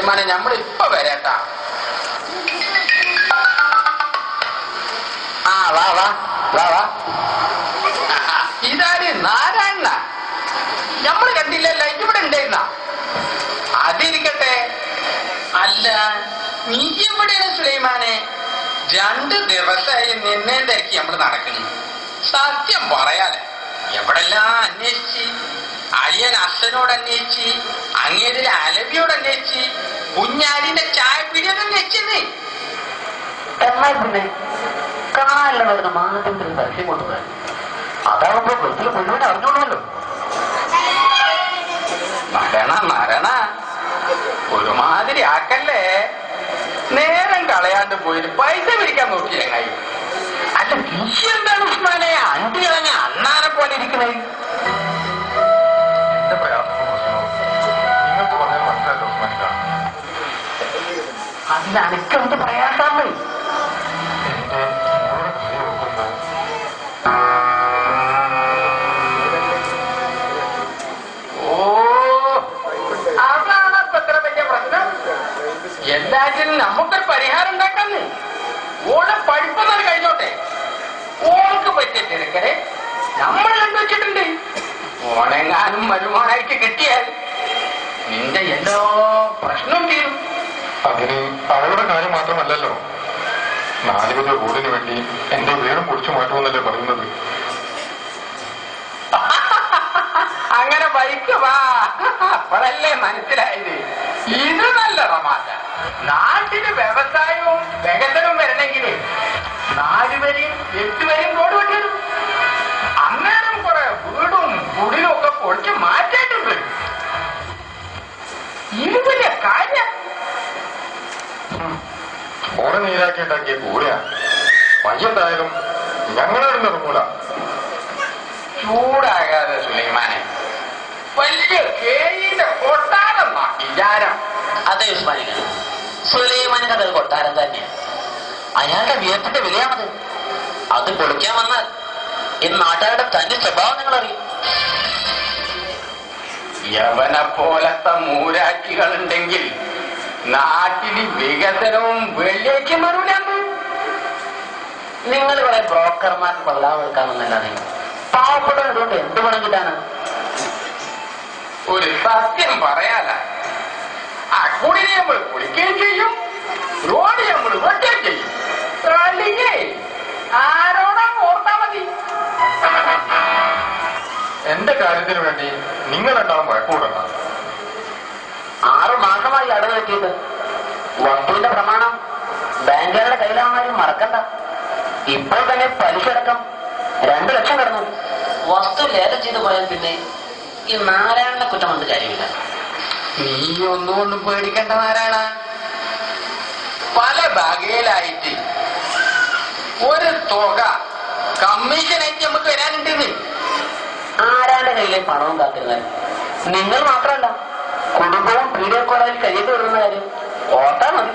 സുലൈമാനെ നമ്മളിപ്പൊ വരട്ടാ. ആ വാ വാ വാ വാ. ഇതാര് നാരായണ? നമ്മള് കണ്ടില്ലല്ലോ, ഇവിടെ ഉണ്ടായിരുന്ന. അതിരിക്കട്ടെ. അല്ല, നീ എവിടെയാണ് സുലൈമാനെ? 2 ദിവസമായി നിന്നെ തിരക്കി നമ്മള് നടക്കുന്നു. സത്യം പറയാല, എവിടെല്ലാം അന്വേഷിച്ച്. അളിയൻ അച്ഛനോട് അന്വേഷിച്ച്, അങ്ങേതിലെ അലവിയോട് അന്വേഷിച്ച്, കുഞ്ഞാലിന്റെ ചായപ്പീടിയോട് അന്വേഷിച്ചെന്ന്. എന്നാൽ പിന്നെ കാലിൽ വരുന്ന മാനത്തിന് പരസ്യം കൊണ്ടുപോയി അതാവുമ്പോ ബസ്സിൽ മുഴുവൻ അറിഞ്ഞോളൂല്ലോ. മരണ ഒരുമാതിരി ആക്കല്ലേ. നേരം കളയാണ്ട് പോയിട്ട് പൈസ പിടിക്കാൻ നോക്കി ചങ്ങായി. അല്ല, നീ എന്താണ് ഉസ്മാനെ അണ്ടി കളഞ്ഞ അണ്ണാനെ പോലെ ഇരിക്കണേ? എന്റെ പ്രയാസവും പ്രശ്നവും നിങ്ങൾക്ക് പറഞ്ഞാൽ മനസ്സിലായില്ല ഉസ്മാനിക്ക. അതിന് അനക്കെന്ത് പ്രയാസാണ്? എന്റെ മോളുടെ കാര്യം നോക്കുമ്പോ അതാണ് അപ്പൊ എത്ര വലിയ പ്രശ്നം. എല്ലാറ്റിനും നമുക്കൊരു പരിഹാരം ഉണ്ടാക്കാന്ന്. ഓളെ പഠിപ്പൊന്നും കഴിഞ്ഞോട്ടെ. ഓൾക്ക് പറ്റിയ തിരക്കരെ നമ്മൾ കണ്ടുവച്ചിട്ടുണ്ട്. ഓണെങ്ങാനും മരുമോനായിട്ട് കിട്ടിയാൽ നിന്റെ എല്ലാ പ്രശ്നവും തീരും. അതിന് അവളുടെ കാര്യം മാത്രമല്ലല്ലോ, 4 വലിയ റോഡിന് വേണ്ടി എന്റെ വീടും പൊളിച്ചു മാറ്റുമെന്നല്ലേ പറയുന്നത്. അങ്ങനെ ബൈക്ക് വാ, അപ്പോഴല്ലേ മനസ്സിലായത് ഇത് നല്ല റമാറ്റ. നാട്ടില് വ്യവസായവും വികസനവും വരണമെങ്കിൽ 4 വരെയും 8 വരെയും റോഡ് വെട്ടരും. അന്നേരം കുറെ വീടും കുടിലും ഒക്കെ പൊളിച്ച് മാറ്റേണ്ടത്. ഇത് വലിയ കാര്യം. ഓടെ നീരാക്കി ഉണ്ടാക്കിയ കൂടെയാ. പയ്യന്തായാലും ഞങ്ങളിടുന്ന റൂല. ചൂടാകാതെ സുലൈമാനെ, വലിയ കേയിന്റെ കൊട്ടാരം വിചാരം. അതെ ഉസ്മാനിക്ക, സുലൈമാനിക്ക് അതൊരു കൊട്ടാരം തന്നെയാണ്. അയാളുടെ വിയർപ്പിന്റെ വിലയാണത്. അത് പൊളിക്കാൻ വന്നാൽ ഈ നാട്ടുകാരുടെ തന്റെ സ്വഭാവം നിങ്ങൾ അറിയും. യവനെ പോലത്തെ മൂരാറ്റികളുണ്ടെങ്കിൽ നാട്ടില് വികസനവും വെള്ളിയേക്കും വരൂലെന്ന്. നിങ്ങൾ കുറെ ബ്രോക്കർമാർക്ക് കൊള്ളാൻ കൊടുക്കാമെന്നല്ലാതെ പാവപ്പെട്ടതുകൊണ്ട് എന്ത് പണം കിട്ടാണ്? ഒരു സത്യം പറയാല, ആ കുടിനെ നമ്മൾ കുളിക്കുകയും ചെയ്യും, റോഡ് നമ്മൾ വെട്ടുകയും ചെയ്യും. അല്ലെങ്കിൽ ആരോടാ ഓർത്താ മതി. എന്റെ കാര്യത്തിന് വേണ്ടി നിങ്ങൾ രണ്ടാളും വഴക്കൂടണ്ട. 6 മാസമായി അടവ് വെച്ചിട്ട് വസ്തുവിന്റെ പ്രമാണം ബാങ്കുകാരുടെ കയ്യിലാണെന്നാലും മറക്കണ്ട. ഇപ്പോൾ തന്നെ പലിശ അടക്കം 2 ലക്ഷം കടന്നു. വസ്തു ലേലം ചെയ്തു പോയാൽ പിന്നെ ഈ നാരായണനെ കുറ്റം കൊണ്ട് കാര്യമില്ല. നീ ഒന്നുകൊണ്ടും പേടിക്കേണ്ട നാരായണ. പല ബകയിലായിട്ട് ഒരു തുക കമ്മീഷനായിട്ട് നമുക്ക് വരാനുണ്ടെന്ന്. ആരാന്റെ കയ്യിലെ പണവും കാത്തിരുന്നാൽ നിങ്ങൾ മാത്രമല്ല, കുടുംബവും വീഡിയോ കോളേജിൽ കഴിയേണ്ടി വരുന്ന കാര്യം ഓർത്താ മതി.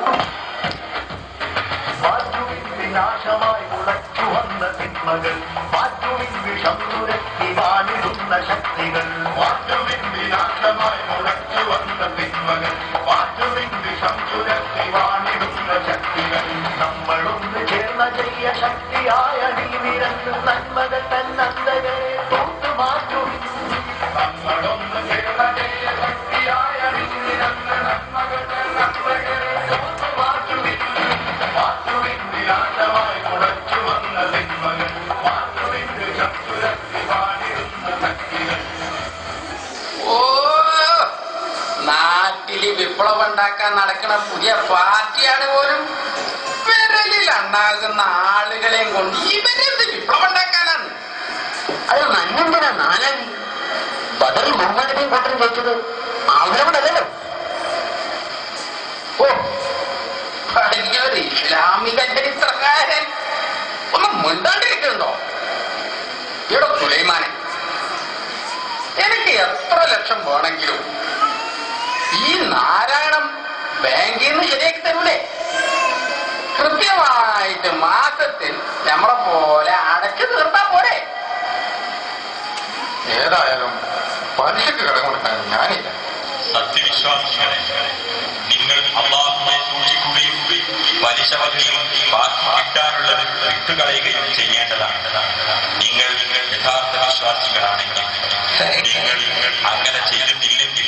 വിനാശമായി ഉടച്ചു വന്ന തിന്മകൾ, മാറ്റുവിൻ വിഷം തുരത്തി വാണിടുന്ന ശക്തികൾ. മാറ്റുവിൻ വിനാശമായി ഉടച്ചു വന്ന തിന്മകൾ, മാറ്റുവിൻ വിഷം തുരത്തി വാണിടുന്ന ശക്തികൾ. നമ്മളൊന്ന് ചേർന്ന ചെയ്യ ശക്തിയായ നീവിരന്ന് നന്മകൾ തന്നന്തകരെ തോട്ടു മാറ്റുവിൻ. നമ്മളൊന്ന് ചേർന്ന ചെയ്യ ശക്തിയായ നീവിരന്ന് നന്മകൾ തന്നന്തകരെ തോട്ടു മാറ്റുവിൻ. മാറ്റുവിൻ വിനാശമായി മുടച്ചു വന്ന തിന്മകൾ, മാറ്റുവിൻ വിഷം തുരത്തി വാണിടുന്ന ശക്തികൾ. ഓ, നാട്ടില് വിപ്ലവം ഉണ്ടാക്കാൻ നടക്കുന്ന പുതിയ പാർട്ടിയാണ് പോലും. വിരലിൽ ഉണ്ടാകുന്ന ആളുകളെയും കൊണ്ട് ഇവരെന്ത് വിപ്ലവം ഉണ്ടാക്കാനാണ്? അത് നന്നെന്തിനാ നാലായി ബദറിൽ മുഹമ്മദിനെയും കൂട്ടരും ജയിച്ചത് അവരോടല്ലോ. ഓ, വലിയൊരു ഇസ്ലാമിക ചരിത്രകാരൻ ഒന്നും മിണ്ടാണ്ടിരിക്കുന്നുണ്ടോ? ഇവിടെ സുലൈമാനെ, എനിക്ക് എത്ര ലക്ഷം വേണമെങ്കിലും ഈ നാരായണം ബാങ്കിൽ നിന്ന് ശരിയാക്കി തരൂലേ? കൃത്യമായിട്ട് മാസത്തിൽ നമ്മളെ പോലെ അടച്ചു തീർത്താ പോരെ? ഏതായാലും പലിശക്ക് കടം കൊടുക്കാൻ ഞാനില്ല. സത്യവിശ്വാസികളെ, നിങ്ങൾ പലിശവകയും ബാക്കി കിട്ടാനുള്ളത് വിട്ടുകളയുകയും ചെയ്യേണ്ടതാണ്. നിങ്ങൾ യഥാർത്ഥ വിശ്വാസികളാണെങ്കിൽ നിങ്ങൾ അങ്ങനെ ചെയ്യുന്നില്ലെങ്കിൽ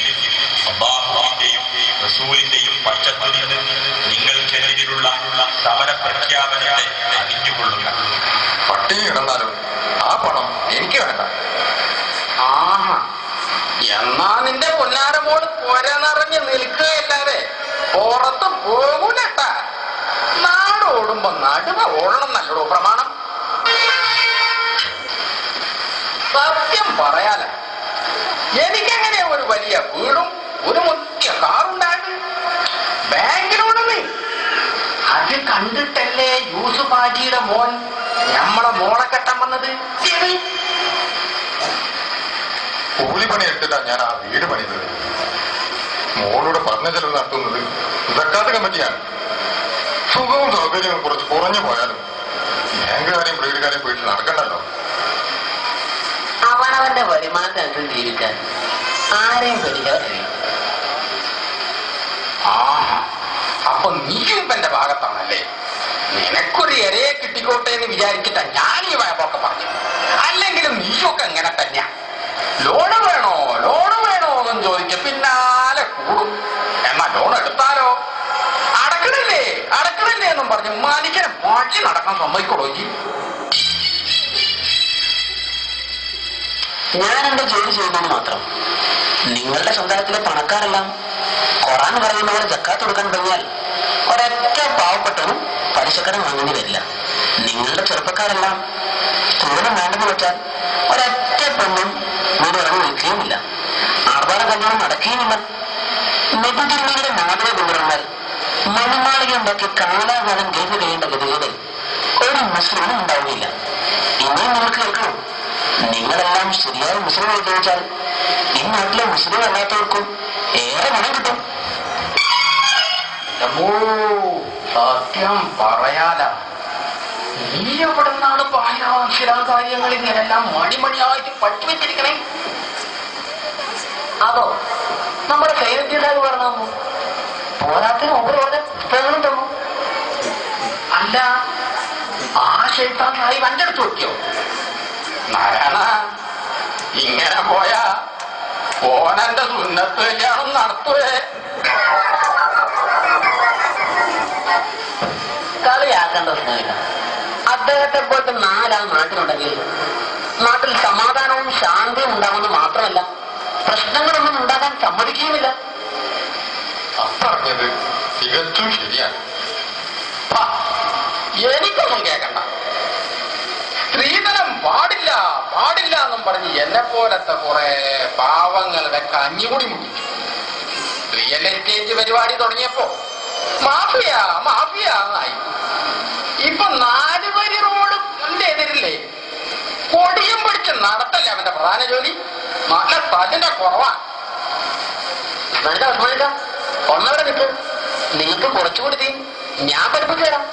അല്ലാഹുവിന്റെയും റസൂലിന്റെയും പക്ഷത്തു നിന്ന് നിങ്ങൾക്കെതിരെയുള്ള സമര പ്രഖ്യാപനത്തെ അറിഞ്ഞുകൊള്ളുക. പട്ടിണി കിടന്നാലും ആ പണം എനിക്ക് വേണ്ട. ആഹാ, എന്നാ നിന്റെ പൊന്നാരമോട് പൊരനിറഞ്ഞ് നിൽക്കുകയല്ലാതെ പുറത്ത് പോകൂലട്ട. നാട് ഓടുമ്പോ നടുവ ഓടണം നല്ലടോ പ്രമാണം. സത്യം പറയാല, എനിക്കെങ്ങനെ ഒരു വലിയ വീടും ഒരു മുഖ്യ കാറുണ്ടാകും. ബാങ്കിനോട് നീ അത് കണ്ടിട്ടല്ലേ യൂസുഫാജിയുടെ മോൻ നമ്മളെ മോളെ കെട്ടാൻ വന്നത്. കൂലിപ്പണി എടുത്തിട്ടാണ് ഞാൻ ആ വീട് പണിതത്. മോളുടെ പഠന ചെലവ് നടത്തുന്നത് സക്കാത്ത് കമ്മിറ്റിയാണ്. സുഖവും സൗകര്യവും കുറച്ച് കുറഞ്ഞു പോയാലും ബാങ്കുകാരെയും ബ്രീഡുകാരെയും വീട്ടിൽ നടക്കണ്ടല്ലോ. അവനവന്റെ വരുമാനത്തിനനുസരിച്ച് ജീവിക്കാൻ ആരെയും പേടിക്കാതെ കഴിയും. ആഹാ, അപ്പൊ നീയും എന്റെ ഭാഗത്താണല്ലേ. നിനക്കൊരു ഇരയെ കിട്ടിക്കോട്ടെ എന്ന് വിചാരിച്ചിട്ടാ ഞാൻ ഈ വയപ്പൊക്കെ പറഞ്ഞു. അല്ലെങ്കിലും നീയൊക്കെ എങ്ങനെ തന്നെയാ. ലോണ് വേണോ എന്നും ചോദിക്ക പിന്നാലെ കൂടും. എന്നാ ലോൺ എടുത്താലോ? അടക്കണില്ലേ എന്നും പറഞ്ഞ് മനുഷ്യനെ മാറ്റി നടക്കാൻ സമ്മതിക്കോളൂ. ഞാൻ എന്റെ ജോലി ചെയ്യുന്നതിന് മാത്രം. നിങ്ങളുടെ സമുദായത്തിലെ പണക്കാരെല്ലാം ഖുർആൻ പറയുന്ന പോലെ സക്കാത്ത് കൊടുക്കാൻ തുടങ്ങിയാൽ ഒരൊറ്റ പാവപ്പെട്ടവനും പലിശക്കടം വാങ്ങേണ്ടി വരില്ല. നിങ്ങളുടെ ചെറുപ്പക്കാരെല്ലാം സ്ത്രീധനം വേണ്ടെന്ന് വെച്ചാൽ ഒരൊറ്റ പെണ്ണും വീട് ഇറങ്ങി നിൽക്കുകയുമില്ല. ആർഭാട കല്യാണം നടക്കുകയുമില്ല. നബിതിരുമയുടെ മാതൃക കൊണ്ടുവന്നാൽ മണിമാളിക ഉണ്ടാക്കി കാലാകാലം ഗൾഫ് ചെയ്യേണ്ട ഗതികേട് ഒരു മുസ്ലിമും ഉണ്ടാവുകയില്ല. ഇനിയും നിങ്ങൾക്ക് കേൾക്കണം, നിങ്ങളെല്ലാം ശരിയായ മുസ്ലിം ചോദിച്ചാൽ ഈ നാട്ടിലെ മുസ്ലിം അല്ലാത്തവർക്കും ഏറെ ഗുണം കിട്ടും. സത്യം പറയാല, നീ എവിടെ നിന്നാണ് കാര്യങ്ങൾ ഇങ്ങനെല്ലാം മണിമണിയായിട്ട് പഠിച്ചുവെച്ചിരിക്കണേ? അതോ നമ്മുടെ സൈനികർക്ക് പറഞ്ഞു പോരാത്തിന് ഒമ്പത് പറഞ്ഞ പുസ്തകങ്ങളും തന്നു. അല്ല, ആ ശൈത്താൻ സാഹിബ് എന്റെ അടുത്ത് നോക്കിയോ? നാരായണ, ഇങ്ങനെ പോയാ ഓനെന്റെ സുന്നത്ത് കല്യാണം നടത്തുവേ. കളിയാക്കേണ്ട പ്രശ്നമില്ല. അദ്ദേഹത്തെ പോലത്തെ നാലാൾ നാട്ടിലുണ്ടെങ്കിൽ നാട്ടിൽ സമാധാനവും ശാന്തിയും ഉണ്ടാകുമെന്ന് മാത്രമല്ല, പ്രശ്നങ്ങളൊന്നും ഉണ്ടാകാൻ സമ്മതിക്കുകയുമില്ല. പറഞ്ഞത് തികച്ചും ശരിയാണ്. എനിക്കൊന്നും കേൾക്കണ്ട. സ്ത്രീധനം പാടില്ല എന്നും പറഞ്ഞ് എന്നെ പോലത്തെ കുറെ പാവങ്ങളുടെ കഞ്ഞിമുടി മുടിച്ചു. റിയൽ എസ്റ്റേറ്റ് പരിപാടി തുടങ്ങിയപ്പോ മാഫിയ ആയി. ഇപ്പൊ 4 വരി റോഡ് എന്റെ എതിരില്ലേ, കൊടിയും പിടിച്ച് നടത്തല്ലേ അവന്റെ പ്രധാന ജോലി. നല്ല സ്ഥലത്തിന്റെ കുറവാ. ഒന്നവിടെ നിൽക്ക്. നിങ്ങൾക്ക് കുറച്ചുകൂടി ഞാൻ പഠിപ്പിച്ചു തരാം.